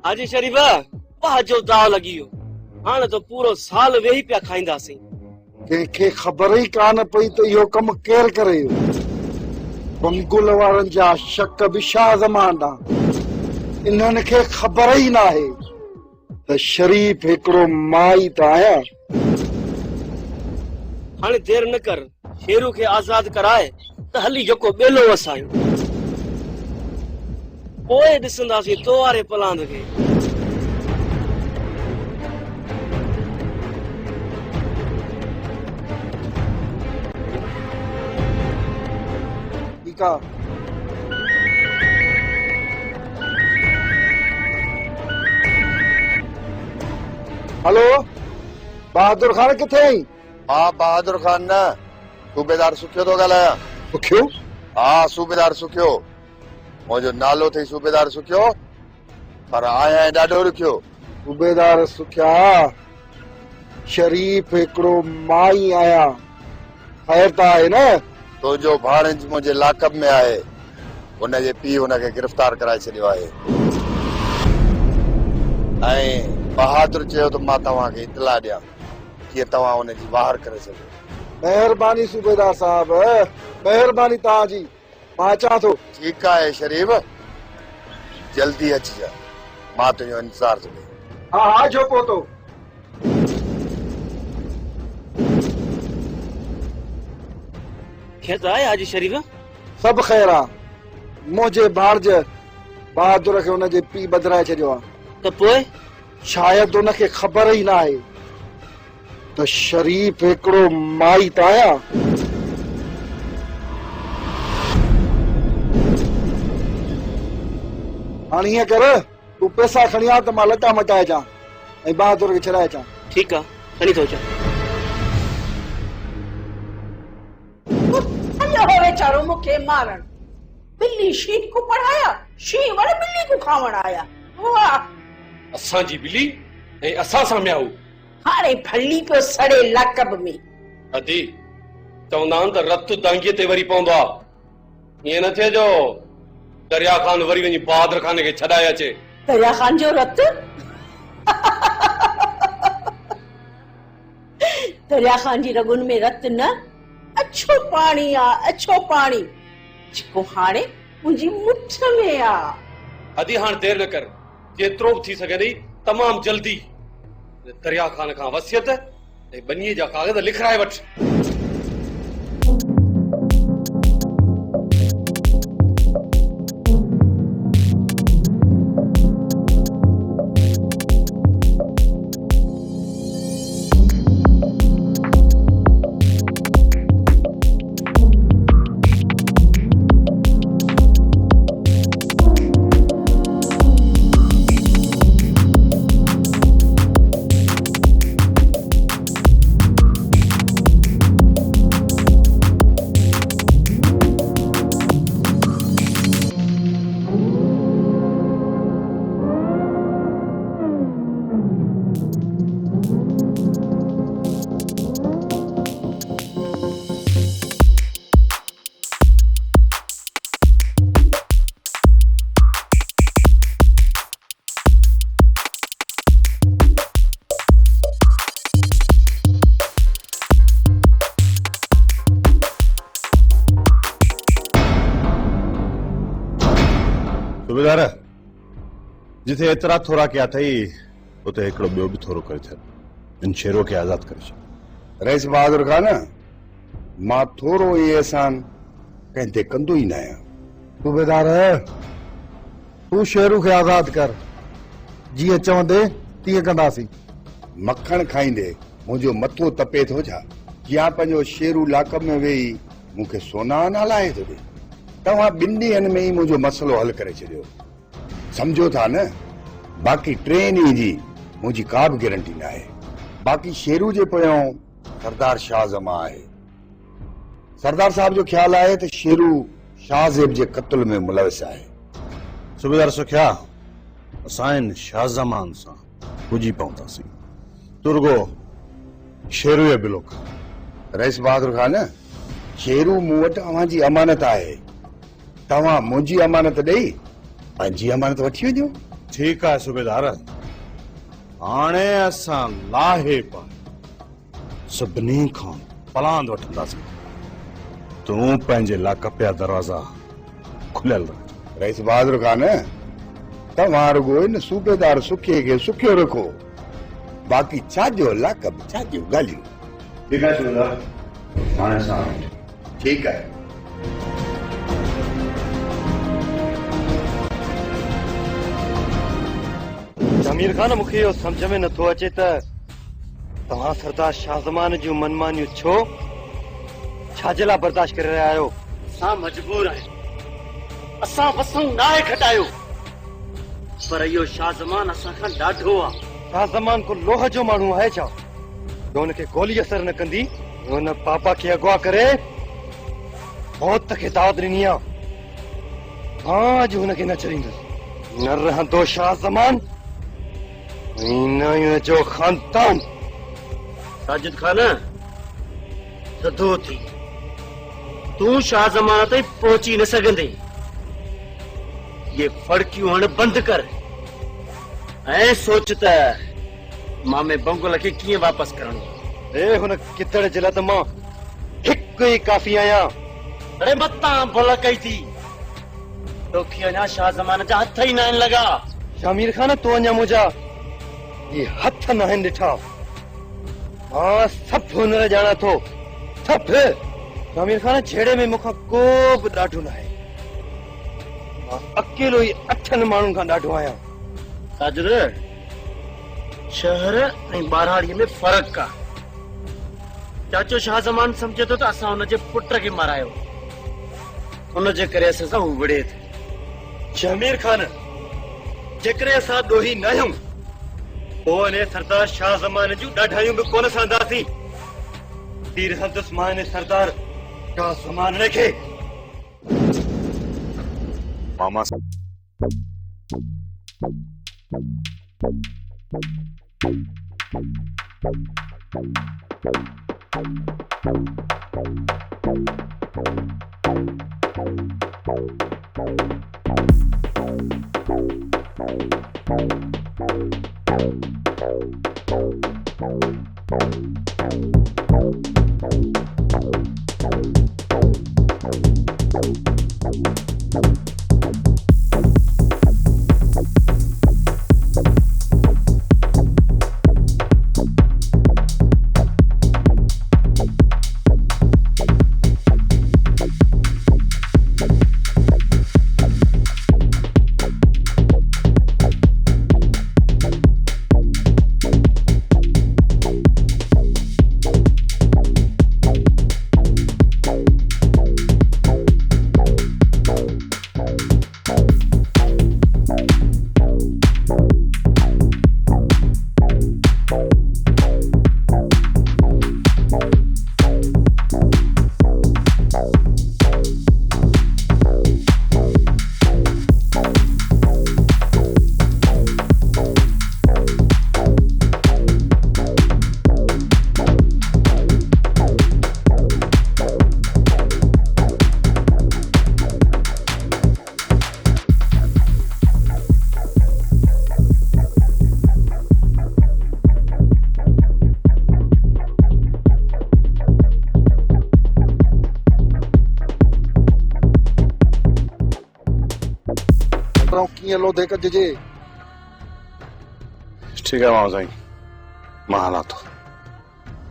हाजी शरीफा वाह जो दाव लगी हो हाने तो पूरो साल वेही पिया खाईंदासीं। कंहिंखे ख़बर ई कान पई त इहो कमु केरु करे। बंगुल वारनि जा शक बि छा ज़मान ॾांहुं। इन्हनि खे ख़बर ई नाहे त शरीफ हिकिड़ो माई त आहियां। हाणे देर न कर, शेरू खे आज़ाद कराए त हली जेको ॿेलो वसायूं, पोइ ॾिसंदासीं तो वारे पलांद खे। ठीकु आहे। हेलो, बहादुर खान किथे आई? हाँ बहादुर खान न, सूबेदार सुखियो तो ॻाल्हायां। सुखियो? हाँ सूबेदार सुखियो, मुंहिंजो नालो अथई सूबेदार सुखियो, पर आया आहियां ॾाढो ॾुखियो। सूबेदार सुखिया, शरीफ हिकिड़ो माई आहियां। ख़ैर त आहे न? तुंहिंजो भाणेज मुंहिंजे लाकअप में आहे, हुनजे पीउ हुनखे गिरफ़्तार कराए छॾियो आहे। ऐं बहादुर चयो त मां तव्हांखे इतला ॾियां कीअं तव्हां हुनजी वाहर करे सघो। महिरबानी सूबेदार साहब, महिरबानी तव्हांजी, मां अचां थो। ठीकु आहे शरीफ, जल्दी अचिजांइ, मां तुंहिंजो इंतज़ार थो कयां। हा हा जो पोतो। खेत आहे हाजी शरीफा? सभु ख़ैर आहे। मुंहिंजे भाणज बहादुर खे हुनजे पीउ बदिराए छॾियो आहे। त पोइ शायदि हुनखे ख़बर ई नाहे त शरीफ हिकिड़ो माई त आहियां। हाणे ईअं कर, तूं पैसा खणी आ त मां लटा मटाए अचां ऐं बहादुर खे छॾाए अचां। ठीकु आहे, खणी थो अचां। वेचारो मूंखे मारण, बिल्ली शींह को पढ़ाया, शींह वारे बिल्ली को खावण आया। वाह, असां जी बिल्ली ऐं असां सां मियाऊ। हाणे भली पियो सड़े लाकब में। अदी चवंदा आहिनि त रत दांगीअ ते वरी पवंदो आहे, ईअं न थिए जो दरिया खान वरी वञी बहादुर खान खे छॾाए अचे। दरिया खान जो रत? दरिया खान जी रगुन में रत न, अच्छो पाणी आ, अच्छो पाणी जेको हाणे मुंहिंजी मुठ में आ। अदी हाणे देर न कर, जेतिरो बि थी सघे तमामु जल्दी दरिया खान खां वसियत ऐं बनीअ जा कागज़ लिखाए वठ। सूबेदार, जिथे एतिरा थोरा कया अथई उते हिकिड़ो ॿियो बि थोरो करे छॾ, इन शेरो खे आज़ाद करे छॾ। रईस बहादुर खान, मां थोरो ई एहसान कंहिं ते कंदो ई न आहियां। सूबेदार, तूं शेरू खे आज़ाद कर, जीअं चवंदे तीअं कंदासीं। मक्खण खाईंदे मुंहिंजो मथो तपे थो छा? या पंहिंजो शेरू लाकअप में वेही मूंखे सोना नालाए थो ॾे। तव्हां ॿिनि ॾींहंनि में ई मुंहिंजो मसइलो हल करे छॾियो, सम्झो था न? बाक़ी 3 ॾींहं जी मुंहिंजी का बि गारंटी न आहे। बाक़ी शेरू जे पोयां सरदार शाहज़मा आहे। सरदार साहब जो ख्याल आहे त शेरू शाहज़ेब जे क़त्ल में मुलविस आहे। सूबेदार सुखिया, असां इन शाहज़मान सां पुॼी पहुतासीं, तुरगो शेरू जे बिलो खां। रईस बहादुर खान, शेरू मूं वटि अव्हां जी अमानत आहे, तव्हां मुंहिंजी अमानत ॾेई पंहिंजी अमानत वठी वञो। ठीकु आहे सूबेदार, हाणे असां लाहे पाए सभिनी खां पलांद वठंदासीं। तूं पंहिंजे लाकपिया दरवाज़ा खुलियल रख। रईस बहादुर खान, तव्हां रुगो इन सूबेदार सुखे खे सुखियो रखो, बाक़ी छाजो लाकब छाजो ॻाल्हियूं। ठीकु आहे सूबेदार, हाणे असां ठीकु आहे। जमीर खान, मूंखे इहो सम्झ में नथो अचे त तव्हां सरदार शाहज़मान जूं मनमानियूं छाजे लाइ बर्दाश्त करे रहिया आहियो? असां मजबूर आहियूं, असां वसूं नाहे खटायो, पर इहो शाहज़मान असां खां ॾाढो आहे। शाहज़मान को लोह जो माण्हू आहे छा जो हुनखे गोली असर न कंदी? हुन पापा खे अगवा करे मौत खे दावत ॾिनी आहे। मां अॼु हुनखे न छॾींदुसि। न रहंदो शाहज़मान, न जो खानदान। साजिद खान, थधो थी, तूं शाहज़मान ताईं पहुची न सघंदे। ये फड़कियूं हाणे बंदि कर ऐं सोच त मामे बंगुल खे कीअं वापसि करणो। ए हुन कितड़ जे लाइ त मां हिकु ई काफ़ी आहियां। अरे मतां भुल कई थी, तोखे अञा शाहज़मान जा हथ ई न आहिनि लॻा। शामिर खान, तूं अञा मुंहिंजा ये हथ न आहिनि ॾिठा। मां सभु हुनर ॼाणा थो, सभु। शामिर खान, छेड़े में मूंखां को बि ॾाढो न आहे। मां अकेलो ई 8 माण्हुनि खां ॾाढो आहियां। साजिद, शहर ऐं ॿारहाड़ीअ में फ़र्क़ु आहे। चाचो शाहज़मान सम्झे थो त असां हुनजे पुट खे मारायो, हुनजे करे असां सां हू विड़े थो। शमीर खान, जेकॾहिं असां ॾोही न आहियूं पोइ इन सरदार शाहज़मान जूं ॾाढायूं बि कोन सहंदासीं। तीर हंदुसि मां इन सरदार शाहज़मान खे। मामा कीअं लोधे कजे। ठीकु आहे मामा साईं, मां हलां थो।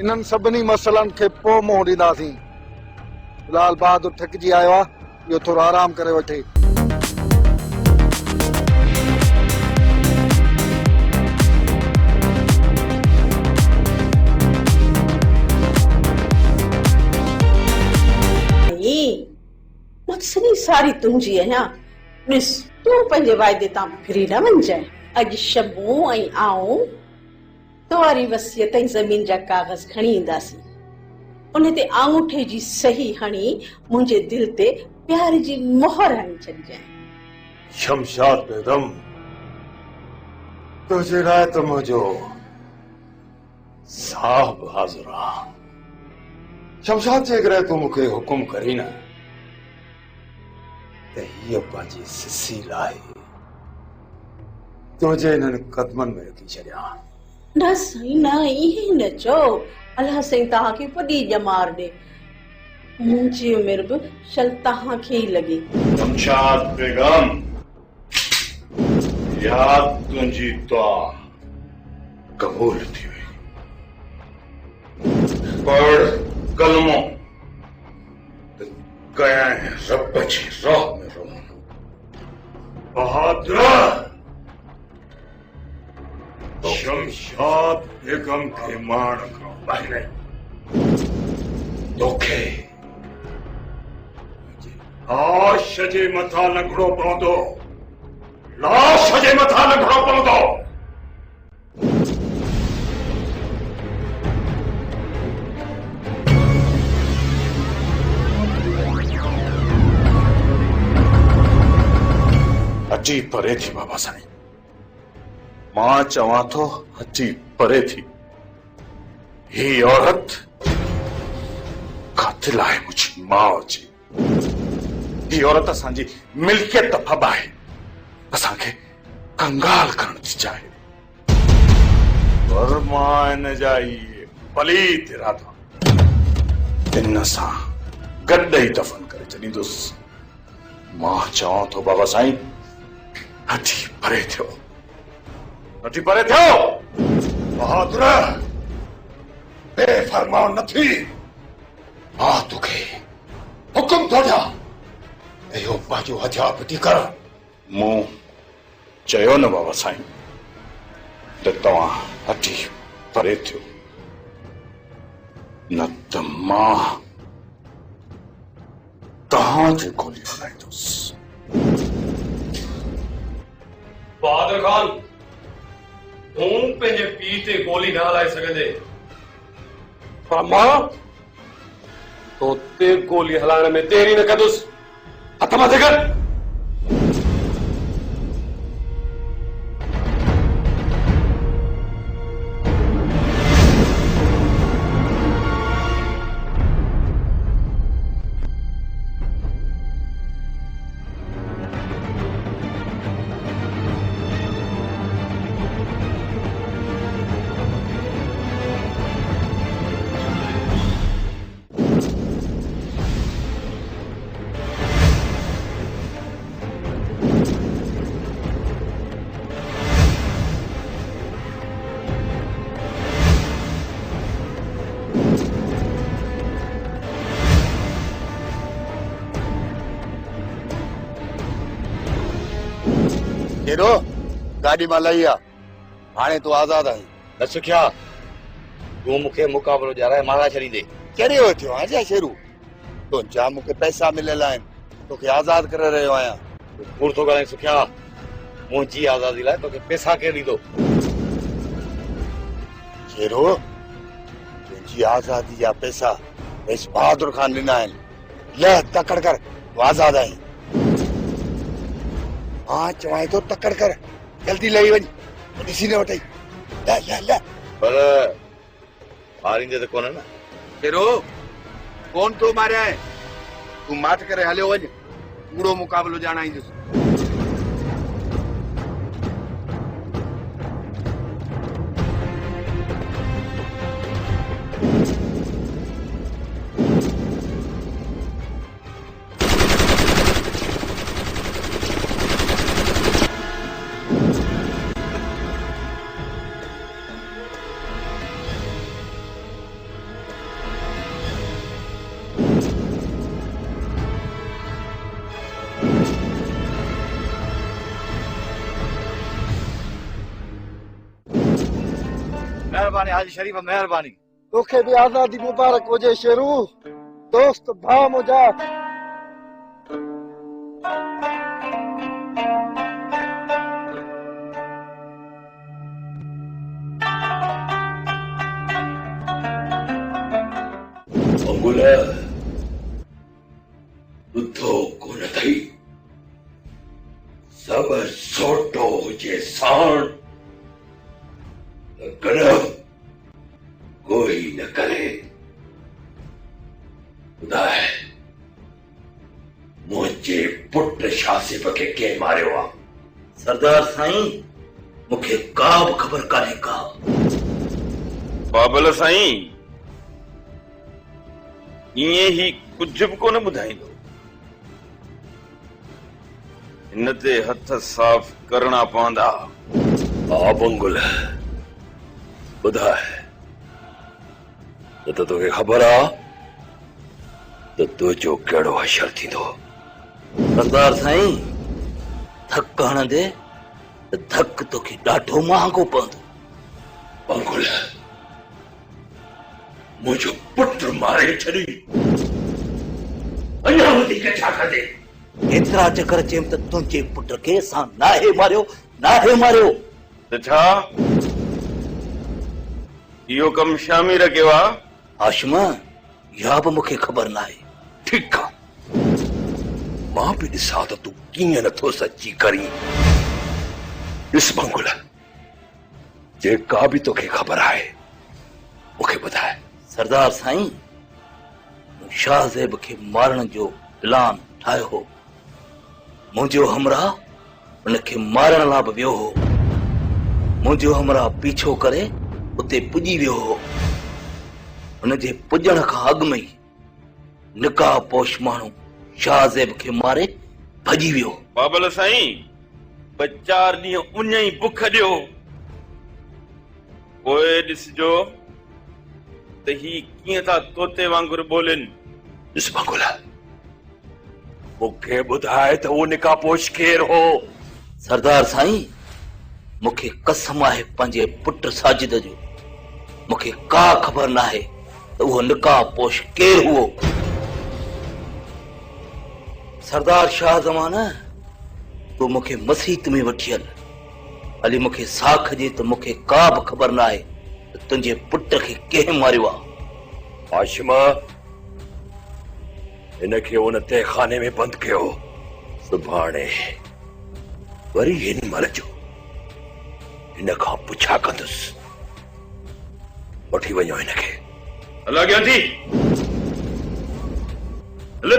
इन्हनि सभिनी मसइलनि खे पोइ मुंहुं ॾींदासीं। फिलहाल बहादुर थकिजी आयो आहे, इहो थोरो आराम करे वठे। सॼी सारी तुंहिंजी आहियां। ॾिस, तूं पंहिंजे वाइदे तां फिरी न वञजांइ। अॼु शबू ऐं आऊं तोरी वसियत ऐं ज़मीन जा कागज़ खणी ईंदासीं। उन ते आंगूठे जी सही हणी मुंहिंजे दिल ते प्यार जी मोहर हणी छॾजांइ। शमशाद बेगम, तुझे लाइ त मुंहिंजो साहब हाज़िर आहे। शमशाद, जेकॾहिं तूं मूंखे हुकुम करी न त हीअ पंहिंजी सिसी लाइ तुंहिंजे हिननि कदमनि में रखी छॾियां। न साईं न, इहे न चओ। अलाह साईं तव्हांखे वॾी ॼमार ॾे। मुंहिंजी उमिरि बि शल तव्हांखे ई लॻे। शमशाद बेगम, याद तुंहिंजी दुआ कबूल थी वई। पढ़ कलमो त कंहिं रब जी राह में रहूं। बहादुर, शमशाद बेगम खे माण खां ॿाहिरि तोखे लाश जे मथां लंघणो पवंदो। लाश जे मथां लंघणो पवंदो। हटी परे थी बाबा साईं, मां चवां थो हटी परे थी। ही औरत कातिल आहे मुंहिंजी माउ जी। ही औरत असांजी मिल्कियत फब आहे, असांखे कंगाल करण थी चाहे। पर मां इन जा इहे पलीत इरादा इन सां गॾु ई दफ़न करे छॾींदुसि। मां चवां थो बाबा साईं, हटी परे थियो, हटी परे थियो। बहादुर, बेफरमाओ न थी। मां तोखे हुकुम थो ॾियां, इहो पंहिंजो हथियार फिटी कर। मूं चयो न बाबा साईं त तव्हां हटी परे थियो, न त मां तव्हांजी गोली हलाईंदुसि। बहादुर खान, तूं पंहिंजे पीउ ते गोली न हलाए सघंदे, पर मां तो ते गोली हलाइण में देरी न कंदुसि। हथ मथे कर। शेरो, गाड़ी मां लही आ, हाणे तूं आज़ाद आहीं। न सिखिया, तूं मूंखे मुक़ाबलो ॼाराए मारा छॾींदे। कहिड़े हो थियो आजा शेरू? तुंहिंजा मूंखे पैसा मिलियल आहिनि, तोखे आज़ाद करे रहियो आहियां। तूं कूड़ थो ॻाल्हाए सिखिया। मुंहिंजी आज़ादी लाइ तोखे पैसा केरु ॾींदो? शेरू, तुंहिंजी आज़ादी जा पैसा इस बहादुर खान ॾिना आहिनि। ले तकड़ कर, तूं आज़ाद आहीं। मां चवां थो तकड़ कर, जल्दी लही वञ, ॾिसी न वठई। ले ले ले। पर मारींदे त कोन न। शेरू, कोन तो मारिया है, तूं माठ करे हलियो वञ, पूरो मुक़ाबलो ॼाणाईंदुसि। मेहरबानी हाजी शरीफ, मेहरबानी। तोखे भी आजादी मुबारक हुजे शेरू, दोस्त भाउ मुंहिंजा। अंगुल ॿुधो कोन अथई, सब सोटो हुजे साण कॾहिं कोई न करे। ॿुधाए मुझे पुट शासिब के के मारियो आ? सरदार साईं मुखे का बि खबर कान्हे का। बाबल साईं इएं ही कुछ बि कोन ॿुधाईंदो। हिन ते हथ साफ़ करणा पवंदा। हा बंगुल ॿुधाए, न त तोखे ख़बर आ त तुंहिंजो कहिड़ो हशर थींदो। सरदार साईं धक हणंदे त धक तोखे ॾाढो महांगो पवंदो। बंगुल मुंहिंजो पुट मारे छॾी, अञा वधीक छा कंदे? एतिरा चकर चयमि त तुंहिंजे पुट खे असां नाहे मारियो, नाहे मारियो। त छा इहो कमु शामिर कयो आहे? हाशिम इहा बि मूंखे ख़बर नाहे। ठीकु आहे, मां बि ॾिसां त तूं कीअं नथो सची करीं। ॾिस बंगुल, जेका बि तोखे ख़बर आहे मूंखे ॿुधाए। सरदार साईं मूं शाहज़ेब खे मारण जो प्लान ठाहियो हो। मुंहिंजो हमराह उनखे मारण लाइ बि वियो हो। मुंहिंजो हमराह पीछो करे उते पुॼी वियो हो। हुनजे पुॼण खां अॻु में ई निकाह पोश माण्हू शाहज़ेब खे मारे भॼी वियो। बाबल साईं ॿ चार ॾींहं उञ ई बुख ॾियो, पोइ ॾिसजो त ही कीअं था तोते वांगुरु ॿोलिन। ॾिस बंगुल, मूंखे ॿुधाए त उहो निकाह पोश केरु हो? सरदार साईं मूंखे कसम आहे पंहिंजे पुट साजिद जो, मूंखे का ख़बर नाहे त उहो निकाह पोश केरु हुओ। सरदार शाह ज़मान तूं मूंखे मसीत में वठी हली मूंखे साख जे त मूंखे का बि ख़बर नाहे त तुंहिंजे पुट खे कंहिं मारियो आहे। हाशिम हिनखे उन तहखाने में बंदि कयो। सुभाणे वरी हिन महिल जो हिन खां पुछा कंदुसि। वठी वञो हिनखे। हला गया थी हल।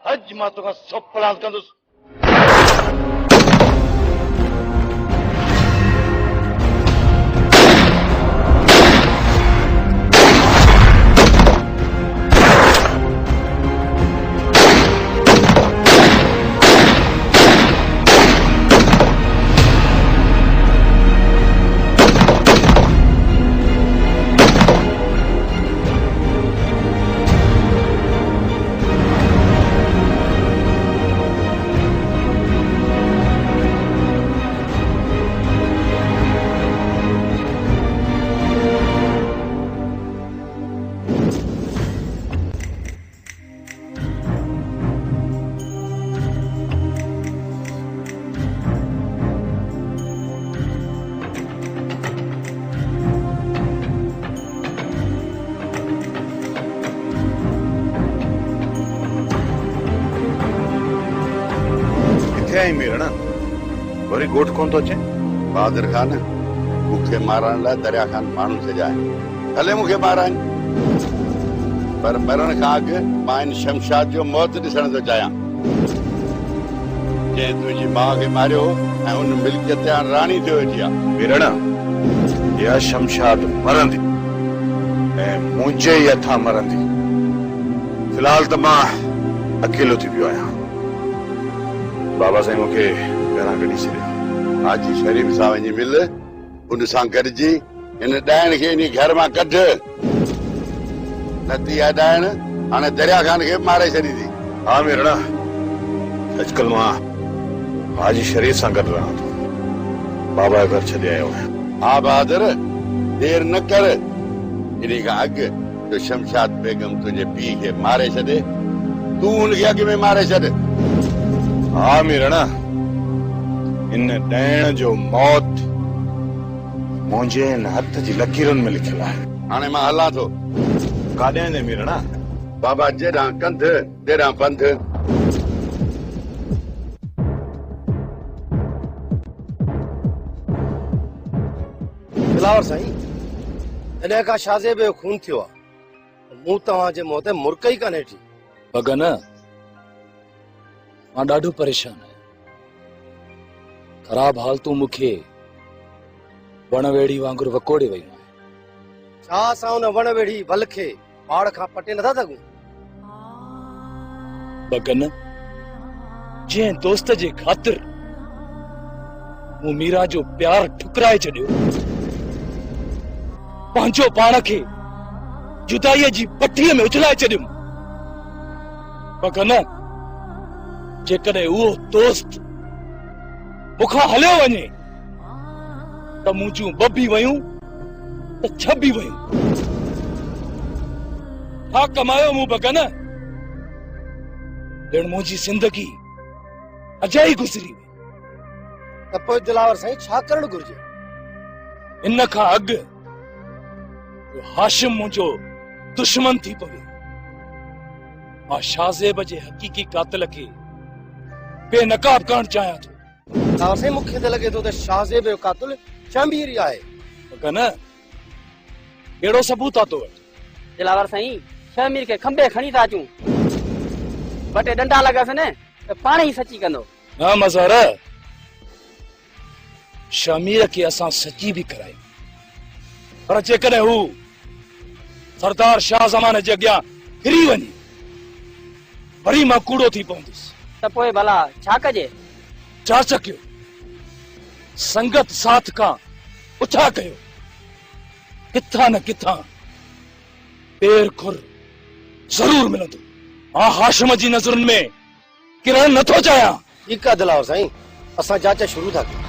अॼु मां तोखां सभु प्लान कंदुसि। वरी गोठ कौन तो अचे? बहादुर खान मुखे मारण लाइ दरिया खान माण्हू सॼा आहिनि। भले मूंखे माराइनि, पर मरण खां अॻु मां इन शमशाद जो मौत ॾिसण थो चाहियां। जंहिं तुंहिंजी माउ खे मारियो ऐं उन मिल्कियत ते राणी थियो वेठी आहे। वीरण इहा शमशाद मरंदी ऐं मुंहिंजे ई हथां मरंदी। फिलहाल त मां अकेलो थी पियो आहियां। बाबा साईं मूंखे घरां कढी छॾियो। हाजी शरीफ सां वञी मिल, उन सां गॾिजी हिन ॾाइण खे इन घर मां कढ। नती आहे ॾाइण हाणे दरिया खान खे मारे छॾींदी। हा वीरण अॼुकल्ह मां हाजी शरीफ सां गॾु रहां थो बाबा जो घर छॾे आयो आहियां। हा बहादुर, देर न कर। इन खां अॻु जो शमशाद बेगम तुंहिंजे पीउ खे मारे छॾे, तूं हुनखे अॻु में मारे छॾ। हा मीराणा, इन ॾियण जो मौत मुंहिंजे हिन हथ जी लकीरुनि में लिखियल आहे। हाणे मां हलां थो। काॾे वेंदे मीराणा? बाबा जेॾां कंध तेॾां पंध। दिलावर साईं, जॾहिं खां शाहज़ेब जो खून थियो आहे, मूं तव्हांजे मुंहं ते मुर्क ई कान्हे ॾिठी। भगन, मां ॾाढो परेशान आहियां। ख़राब हालतूं मूंखे वणवेड़ी वांगुरु वकोड़े वयूं आहिनि। छा असां हुन वणवेड़ी वल खे पाड़ खां पटे नथा सघूं? भगन, जंहिं दोस्त जे ख़ातिर मूं मीरा जो प्यार ठुकराए छॾियो, पंहिंजो पाण खे जुदाईअ जी पठीअ में उछलाए छॾियुमि। भगन, जेकॾहिं उहो दोस्त मूंखां हलियो वञे त मुंहिंजूं ॿ वयूं त 6 वयूं। छा कमायो मूं भगन? ॼण मुंहिंजी ज़िंदगी अजाई गुज़री वई। त पोइ दिलावर साईं छा करणु घुर्जे? इन खां अॻु हाशिम मुंहिंजो दुश्मन थी पवे। मां शाहज़ेब जे हक़ीक़ी कातिल खे बेनकाब करणु चाहियां थो। दिलावर साईं, मूंखे त लॻे थो त शाहज़ेब जो कातिल शमीर ई आहे। भगन, कहिड़ो सबूत आहे तो वटि? दिलावर साईं, शमीर खे खंबे खणी था अचूं, ॿ टे डंडा लॻासीं न त पाण ई सची कंदो। न मज़ार, शमीर खे असां सची बि करायूं, पर जेकॾहिं हू सरदार शाह ज़माने जे अॻियां फिरी वञे, वरी मां कूड़ो थी पवंदुसि। त पोइ भला छा कजे? जांच कयो, संगत साथ खां पुछा कयो, किथां न किथां पेर खुर ज़रूर मिलंदो। मां हाशिम जी नज़रुनि में किरण नथो चाहियां। ठीकु आहे दिलावर साईं, असां जांच शुरू था कयूं।